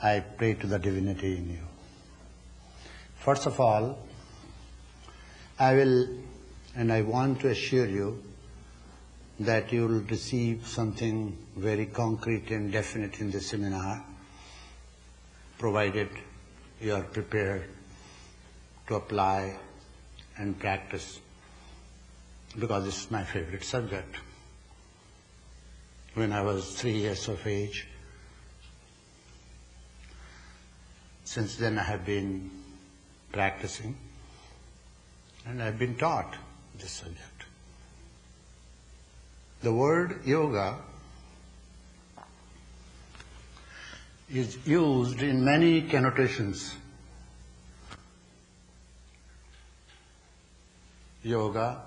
I pray to the divinity in you. First of all, I want to assure you that you will receive something very concrete and definite in this seminar, provided you are prepared to apply and practice, because this is my favorite subject. When I was 3 years of age, since then I have been practicing and I've been taught this subject. The word yoga is used in many connotations. Yoga,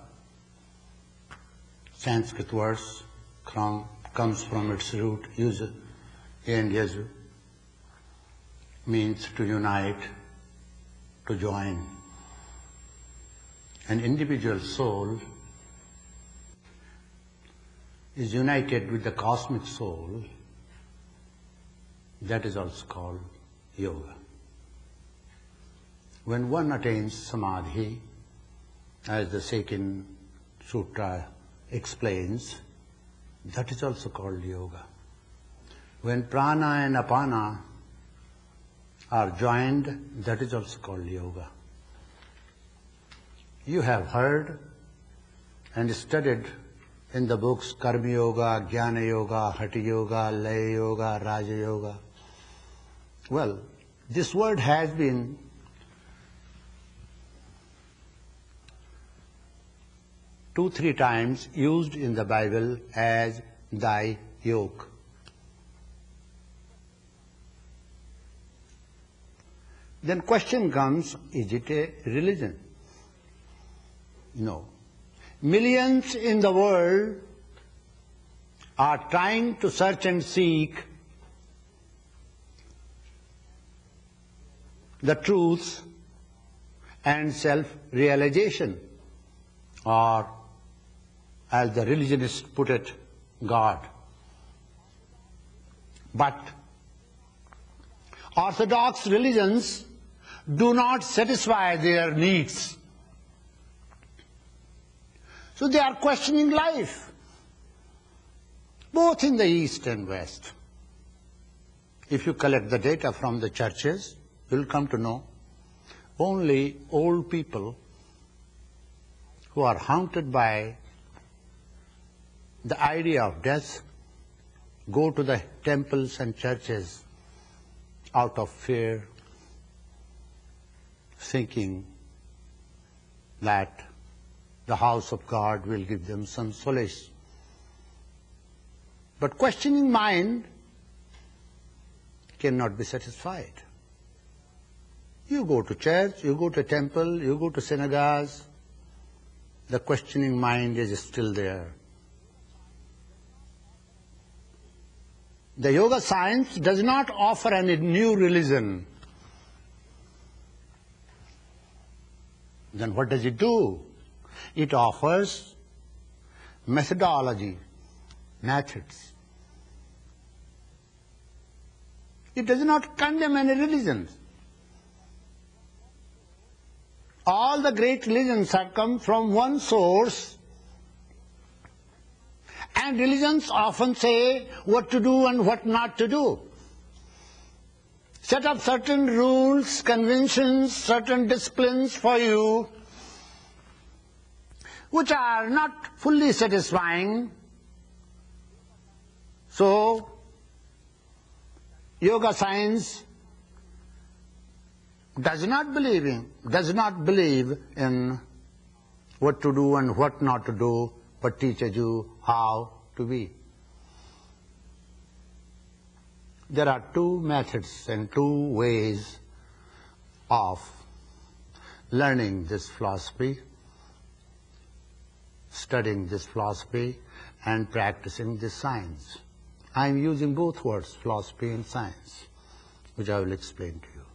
Sanskrit words, comes from its root, yuzu, and yazu, means to unite, to join. An individual soul is united with the cosmic soul. That is also called yoga. When one attains samadhi, as the second sutra explains, that is also called yoga. When prana and apana are joined, that is also called yoga. You have heard and studied in the books Karma Yoga, Jnana Yoga, Hatha Yoga, Laya Yoga, Raja Yoga. Well, this word has been two, 3 times used in the Bible as thy yoke. Then question comes, is it a religion? No. Millions in the world are trying to search and seek the truth and self-realization, or as the religionists put it, God. But orthodox religions do not satisfy their needs. So they are questioning life, both in the East and West. If you collect the data from the churches, you will come to know only old people who are haunted by the idea of death go to the temples and churches out of fear, thinking that the house of God will give them some solace. But questioning mind cannot be satisfied. You go to church, you go to temple, you go to synagogues, the questioning mind is still there. The yoga science does not offer any new religion. Then what does it do? It offers methodology, methods. It does not condemn any religions. All the great religions have come from one source, and religions often say what to do and what not to do. Set up certain rules, conventions, certain disciplines for you, which are not fully satisfying. So, yoga science does not believe in what to do and what not to do, but teaches you how to be. There are 2 methods and 2 ways of learning this philosophy, studying this philosophy, and practicing this science. I am using both words, philosophy and science, which I will explain to you.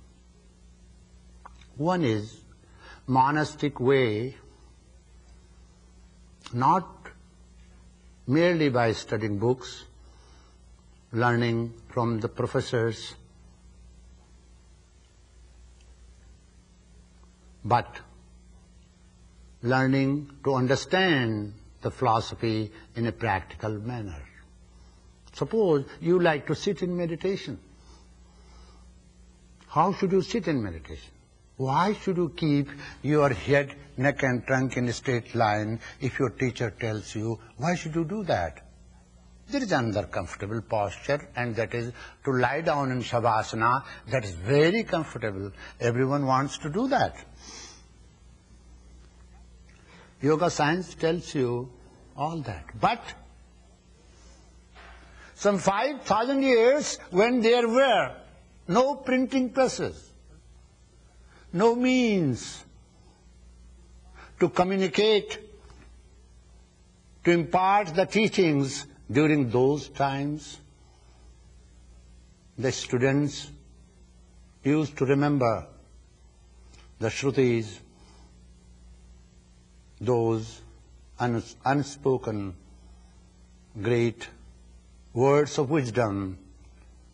One is monastic way, not merely by studying books, learning from the professors but learning to understand the philosophy in a practical manner. Suppose you like to sit in meditation. How should you sit in meditation? Why should you keep your head, neck and trunk in a straight line if your teacher tells you? Why should you do that? There is another comfortable posture, and that is to lie down in Shavasana. That is very comfortable. Everyone wants to do that. Yoga science tells you all that. But some 5,000 years when there were no printing presses, no means to communicate, to impart the teachings during those times, the students used to remember the Shrutis, those unspoken great words of wisdom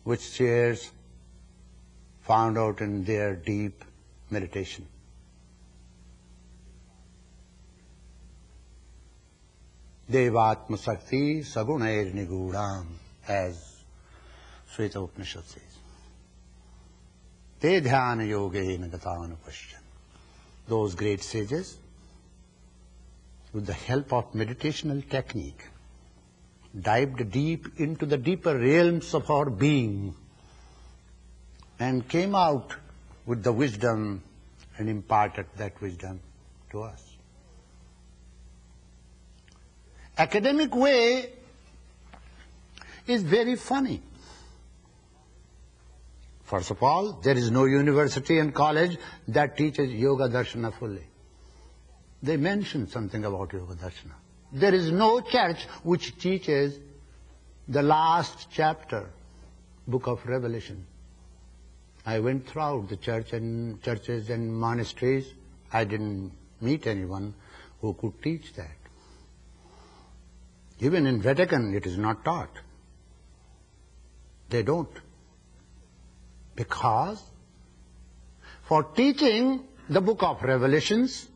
which sages found out in their deep meditation. Devatma Sakti Sagunair Nigudam, as Shweta Upanishad says. Te dhyana yogena gatavana question. Those great sages, with the help of meditational technique, dived deep into the deeper realms of our being and came out with the wisdom and imparted that wisdom to us. Academic way is very funny. First of all, there is no university and college that teaches Yoga Darshana fully. They mention something about Yoga Darshana. There is no church which teaches the last chapter, Book of Revelation. I went throughout the churches and monasteries. I didn't meet anyone who could teach that. Even in Vatican, it is not taught. They don't. Because for teaching the Book of Revelations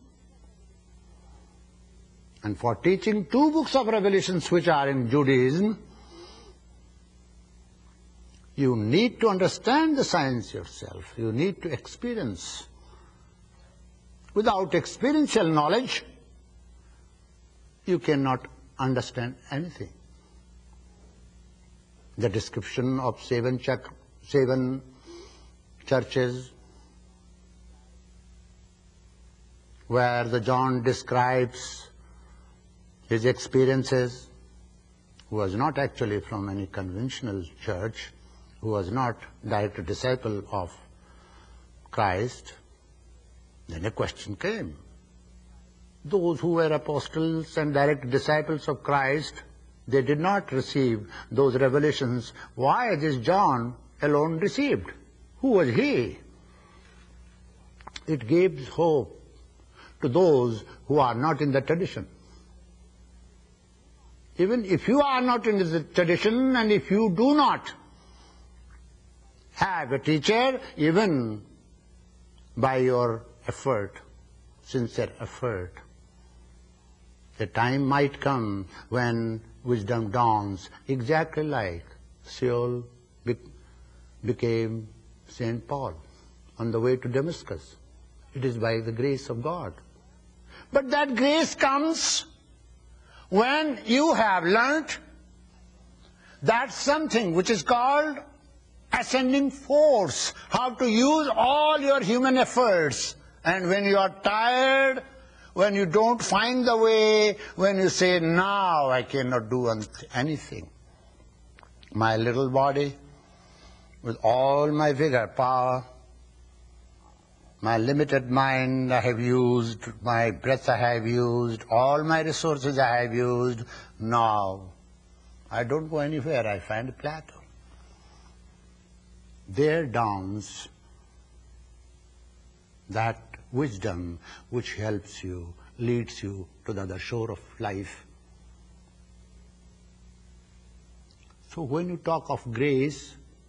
and for teaching two books of Revelations which are in Judaism, you need to understand the science yourself. You need to experience. Without experiential knowledge, you cannot understand anything. The description of seven churches, where the John describes his experiences, who was not actually from any conventional church, who was not direct disciple of Christ, then a question came. Those who were apostles and direct disciples of Christ, they did not receive those revelations. Why this John alone received? Who was he? It gives hope to those who are not in the tradition. Even if you are not in the tradition and if you do not have a teacher, even by your effort, sincere effort, the time might come when wisdom dawns, exactly like Saul became St. Paul on the way to Damascus. It is by the grace of God. But that grace comes when you have learnt that something which is called ascending force, how to use all your human efforts. And when you are tired, when you don't find the way, when you say, now I cannot do anything. My little body, with all my vigor, power, my limited mind I have used, my breath I have used, all my resources I have used. Now, I don't go anywhere, I find a plateau. There dawns that wisdom which helps you, leads you to the other shore of life. So when you talk of grace,